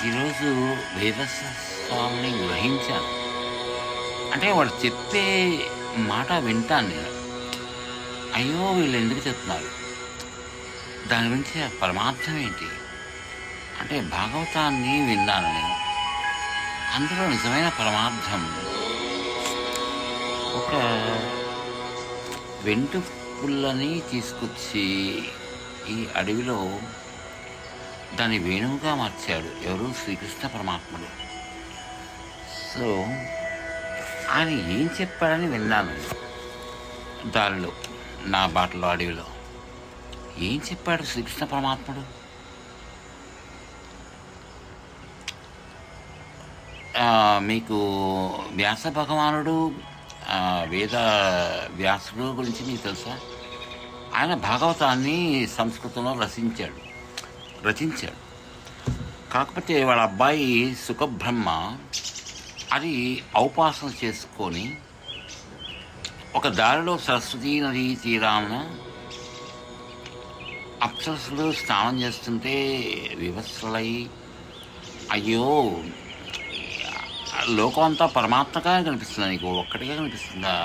ఈరోజు వేదస్వామిని గ్రహించాను. అంటే వాడు చెప్పే మాట వింటాను నేను. అయ్యో! వీళ్ళు ఎందుకు చెప్తున్నారు? దాని గురించి ఆ పరమార్థం ఏంటి? అంటే భాగవతాన్ని విన్నాను నేను. అందులో నిజమైన పరమార్థం ఒక వెంటు పుల్లని తీసుకొచ్చి ఈ అడవిలో దాన్ని వేణువుగా మార్చాడు ఎవరు? శ్రీకృష్ణ పరమాత్ముడు. సో ఆయన ఏం చెప్పాడని విన్నాను దారిలో, నా బాటలో అడవిలో. ఏం చెప్పాడు శ్రీకృష్ణ పరమాత్ముడు? మీకు వ్యాస భగవానుడు, వేద వ్యాసుడు గురించి మీకు తెలుసా? ఆయన భాగవతాన్ని సంస్కృతంలో రచించాడు. కాకపోతే వాళ్ళ అబ్బాయి సుఖబ్రహ్మ అది ఔపాసన చేసుకొని ఒక దారిలో సరస్వతీ నదీ తీరాన అప్సరసులు స్నానం చేస్తుంటే వివస్సులై, అయ్యో లోకం అంతా పరమాత్మగా కనిపిస్తుందా, నీకు ఒక్కటిగా కనిపిస్తుందా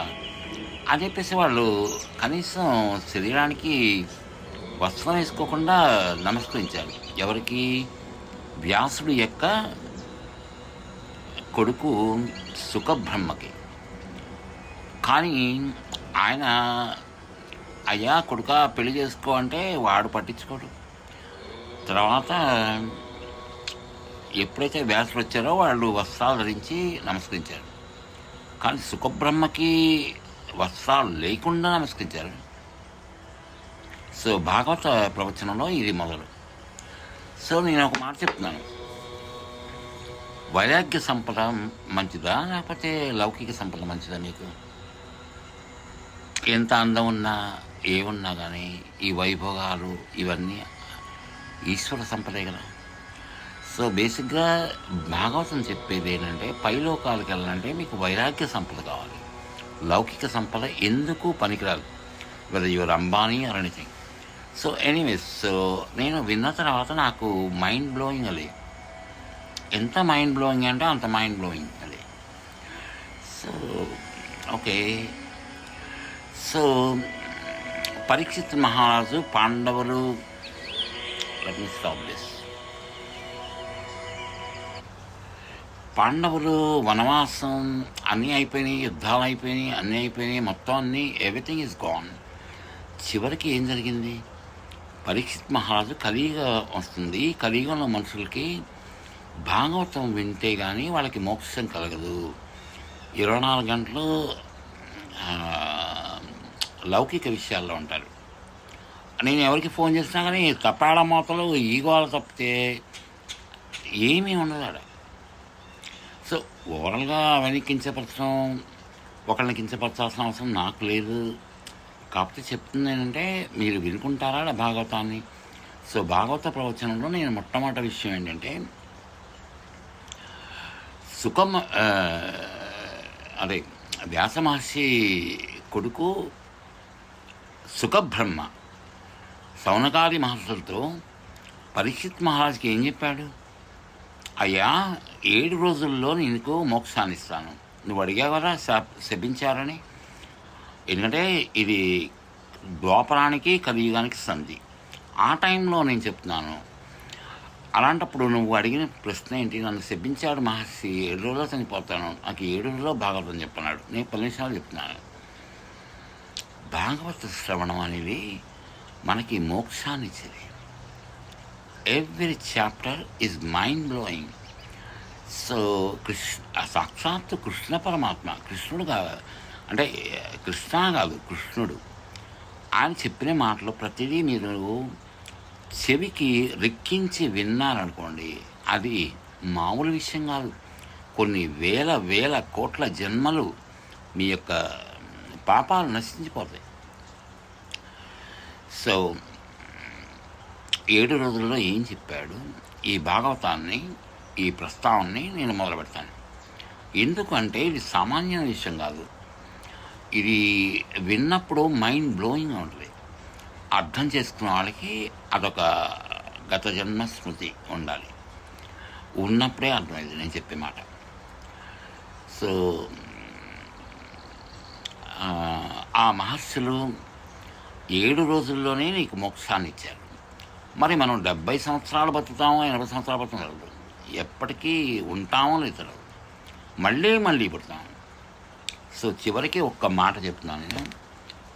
అని చెప్పేసి వాళ్ళు కనీసం శరీరానికి వస్త్రం వేసుకోకుండా నమస్కరించారు. ఎవరికి? వ్యాసుడు యొక్క కొడుకు సుఖబ్రహ్మకి. కానీ ఆయన అయ్యా కొడుక పెళ్లి చేసుకో అంటే వాడు పట్టించుకోడు. తర్వాత ఎప్పుడైతే వ్యాసులు వచ్చారో వాళ్ళు వస్త్రాలు ధరించి నమస్కరించారు. కానీ సుఖబ్రహ్మకి వస్త్రాలు లేకుండా నమస్కరించారు. సో భాగవత ప్రవచనంలో ఇది మొదలు. సో నేను ఒక మాట చెప్తున్నాను, వైరాగ్య సంపద మంచిదా లేకపోతే లౌకిక సంపద మంచిదా? మీకు ఎంత అందం ఉన్నా ఏమున్నా కానీ ఈ వైభోగాలు ఇవన్నీ ఈశ్వర సంపదే కదా. సో బేసిక్గా భాగవతం చెప్పేది ఏంటంటే పైలోకాలకు వెళ్ళాలంటే మీకు వైరాగ్య సంపద కావాలి. లౌకిక సంపద ఎందుకు పనికిరాదు, weather your Ambani or anything. So anyways, so నేను విన్న తర్వాత నాకు మైండ్ బ్లోయింగ్ అది. ఎంత మైండ్ బ్లోయింగ్ అంటే అంత మైండ్ బ్లోయింగ్ అది. సో ఓకే, సో పరీక్షిత్ మహారాజు పాండవులు, లెట్ మీ స్టాప్ దిస్. పాండవులు వనవాసం అన్నీ అయిపోయినాయి, యుద్ధాలు అయిపోయినాయి, అన్నీ అయిపోయినాయి, మొత్తం అన్నీ, ఎవ్రీథింగ్ ఈజ్ గాన్. చివరికి ఏం జరిగింది? పరీక్షిత్ మహారాజు కలియుగ వస్తుంది. కలియుగంలో మనుషులకి భాగవతం వింటే కానీ వాళ్ళకి మోక్షం కలగదు. 24 గంటలు లౌకిక విషయాల్లో ఉంటారు. నేను ఎవరికి ఫోన్ చేసినా కానీ తపాళ మోతలు ఈగోలు తప్పితే ఏమీ ఉండదు ఆడ. సో ఓవరాల్గా అవన్నీ కించపరచడం, ఒకళ్ళని కించపరచాల్సిన అవసరం నాకు లేదు. కాకపోతే చెప్తుంది ఏంటంటే మీరు వినుకుంటారా భాగవతాన్ని. సో భాగవత ప్రవచనంలో నేను మొట్టమొదటి విషయం ఏంటంటే అదే వ్యాస మహర్షి కొడుకు సుఖబ్రహ్మ సౌనకాది మహర్షులతో పరీక్షిత్ మహారాజుకి ఏం చెప్పాడు? అయ్యా 7 రోజుల్లో నీకు మోక్షాన్ని ఇస్తాను. నువ్వు అడిగావు కదా శపించారని. ఎందుకంటే ఇది ద్వాపరానికి కలియుగానికి సంధి. ఆ టైంలో నేను చెప్తున్నాను. అలాంటప్పుడు నువ్వు అడిగిన ప్రశ్న ఏంటి? నన్ను శపించాడు మహర్షి, 7 రోజుల్లో చనిపోతాను, నాకు 7 రోజుల్లో భాగవతం చెప్పన్నాడు. నేను 10 నిమిషాలు చెప్తున్నాను. భాగవత శ్రవణం అనేది మనకి మోక్షాన్ని ఇచ్చేది. Every chapter is mind blowing. So సాక్షాత్తు కృష్ణ పరమాత్మ, కృష్ణుడు కాదు అంటే కృష్ణ కాదు, కృష్ణుడు. ఆయన చెప్పిన మాటలు ప్రతిదీ మీరు చెవికి రెక్కించి విన్నారనుకోండి, అది మామూలు విషయం కాదు. కొన్ని వేల కోట్ల జన్మలు మీ యొక్క పాపాలు నశించిపోతాయి. సో 7 రోజుల్లో ఏం చెప్పాడు? ఈ భాగవతాన్ని, ఈ ప్రస్తావనని నేను మొదలు పెడతాను. ఎందుకంటే ఇది సామాన్యమైన విషయం కాదు. ఇది విన్నప్పుడు మైండ్ బ్లోయింగ్ ఉంటుంది. అర్థం చేసుకున్న వాళ్ళకి అదొక గత జన్మ స్మృతి ఉండాలి. ఉన్నప్పుడే అర్థమైంది నేను చెప్పే మాట. సో ఆ మహర్షులు 7 రోజుల్లోనే నీకు మోక్షాన్ని ఇచ్చారు. మరి మనం 70 సంవత్సరాలు బతుకుతామో 80 సంవత్సరాలు బతుకుతాం, ఎప్పటికీ ఉంటామో లేదు, మళ్ళీ మళ్ళీ పుడతాం. సో చివరికి ఒక్క మాట చెప్తున్నాను నేను,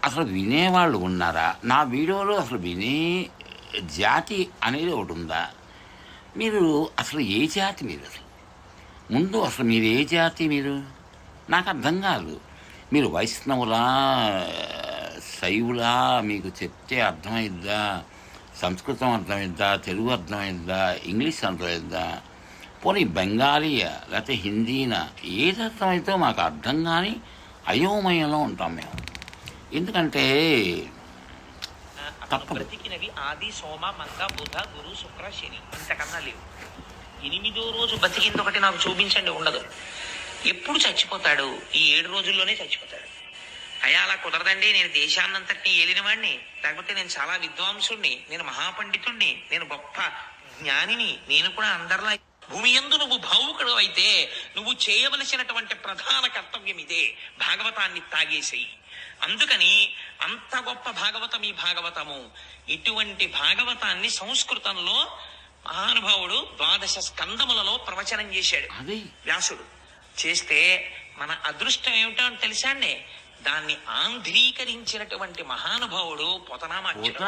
అసలు వినేవాళ్ళు ఉన్నారా? నా వీడియోలో అసలు వినే జాతి అనేది ఒకటి ఉందా? మీరు అసలు ఏ జాతి? మీరు అసలు ముందు అసలు మీరు ఏ జాతి? మీరు నాకు అర్థం కాదు. మీరు వైష్ణవులా, శైవులా? మీకు చెప్తే అర్థమైద్దా? సంస్కృతం అర్థమైద్దా? తెలుగు అర్థమైద్దా? ఇంగ్లీష్ అర్థమైద్దా? పోనీ బెంగాలీయా లేకపోతే హిందీనా? ఏది అర్థమైతే మాకు అర్థం కానీ అయోమయంలో ఉంటాం మేము. ఎందుకంటే బ్రతికినవి ఆది, సోమ, మంగ, బుధ, గురు, శుక్ర, శని, ఇంతకన్నా లేవు. 8వ రోజు బతికింది ఒకటి నాకు చూపించండి, ఉండదు. ఎప్పుడు చచ్చిపోతాడు? ఈ 7 రోజుల్లోనే చచ్చిపోతాడు. అయ్యా అలా కుదరదండి, నేను దేశాన్నంతటినీ ఏలినవాడిని, లేకపోతే నేను చాలా విద్వాంసుణ్ణి, నేను మహాపండితుణ్ణి, నేను గొప్ప జ్ఞానిని, నేను కూడా అందరిలా. భూమి యందు నువ్వు భావుకుడు అయితే నువ్వు చేయవలసినటువంటి ప్రధాన కర్తవ్యం ఇదే, భాగవతాన్ని తాగేసేయి. అందుకని అంత గొప్ప భాగవతం ఈ భాగవతము. ఇటువంటి భాగవతాన్ని సంస్కృతంలో మహానుభావుడు 12 స్కందములలో ప్రవచనం చేశాడు వ్యాసుడు. చేస్తే మన అదృష్టం ఏమిటో అని తెలుసా అండి? దాన్ని ఆంధ్రీకరించినటువంటి మహానుభావుడు పోతనామాచ్యుడు.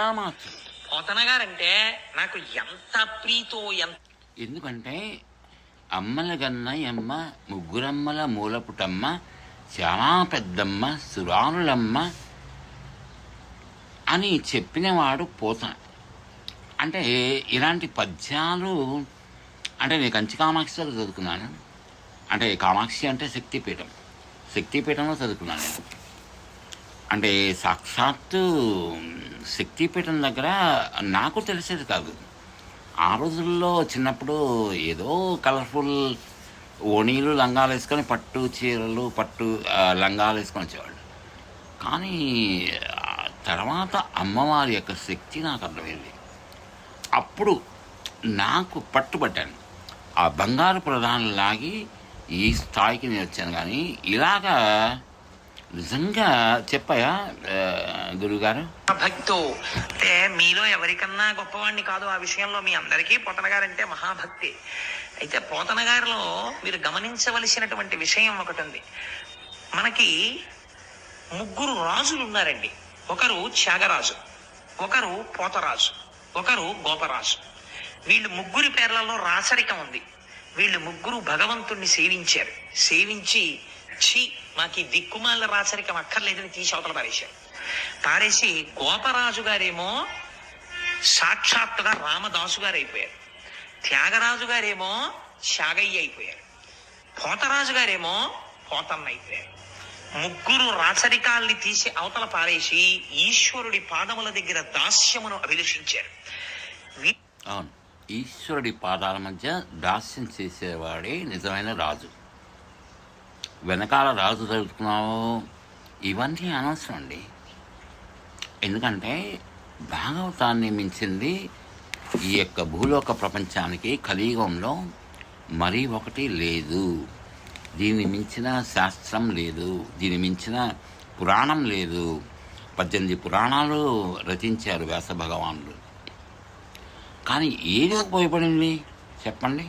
పోతన గారంటే నాకు ఎంత ప్రీతో, ఎంత. ఎందుకంటే అమ్మల గన్నయ్యమ్మ, ముగ్గురమ్మల మూలపుటమ్మ, చాలా పెద్దమ్మ, సురానులమ్మ అని చెప్పినవాడు పోతన. అంటే ఇలాంటి పద్యాలు అంటే నేను కంచి కామాక్షిలో చదువుకున్నాను. అంటే కామాక్షి అంటే శక్తిపీఠం, శక్తిపీఠంలో చదువుకున్నాను నేను. అంటే సాక్షాత్తు శక్తిపీఠం దగ్గర నాకు తెలిసేది కాదు. ఆ రోజుల్లో చిన్నప్పుడు ఏదో కలర్ఫుల్ ఓణీలు, లంగాలు వేసుకొని, పట్టు చీరలు, పట్టు లంగాలు వేసుకొని వచ్చేవాళ్ళు. కానీ తర్వాత అమ్మవారి యొక్క శక్తి నాకు అర్థమైంది. అప్పుడు నాకు పట్టుబట్టాను. ఆ బంగారు ప్రధానం లాగి ఈ స్థాయికి నేను వచ్చాను. కానీ ఇలాగా నిజంగా చెప్పాయా గురువుగారు? భక్తో అంటే మీలో ఎవరికన్నా గొప్పవాడిని కాదు ఆ విషయంలో. మీ అందరికీ పోతన గారంటే మహాభక్తి. అయితే పోతన గారిలో మీరు గమనించవలసినటువంటి విషయం ఒకటి ఉంది. మనకి 3 రాజులు ఉన్నారండి. ఒకరు త్యాగరాజు, ఒకరు పోతరాజు, ఒకరు గోపరాజు. వీళ్ళు 3 పేర్లలో రాచరికం ఉంది. వీళ్ళు 3 భగవంతుణ్ణి సేవించారు. సేవించి మాకు ఈ దిక్కుమాల రాచరికం అక్కర్లేదని తీసి అవతల పారేసి గోపరాజు గారేమో సాక్షాత్తుగా రామదాసు గారు అయిపోయారు. త్యాగరాజు గారేమో త్యాగయ్య అయిపోయారు. పోతరాజు గారేమో పోతన్న అయిపోయారు. 3 రాచరికాల్ని తీసి అవతల పారేసి ఈశ్వరుడి పాదముల దగ్గర దాస్యమును అభిలషించారు. అవును, ఈశ్వరుడి పాదాల మధ్య దాస్యం చేసేవాడే నిజమైన రాజు. వెనకాల రాజు చదువుతున్నావు ఇవన్నీ అనవసరం అండి. ఎందుకంటే భాగవతాన్ని మించింది ఈ యొక్క భూలోక ప్రపంచానికి కలియుగంలో మరీ ఒకటి లేదు. దీన్ని మించిన శాస్త్రం లేదు, దీన్ని మించిన పురాణం లేదు. 18 పురాణాలు రచించారు వ్యాస భగవానుడు. కానీ ఏది ఉపయోగపడింది చెప్పండి?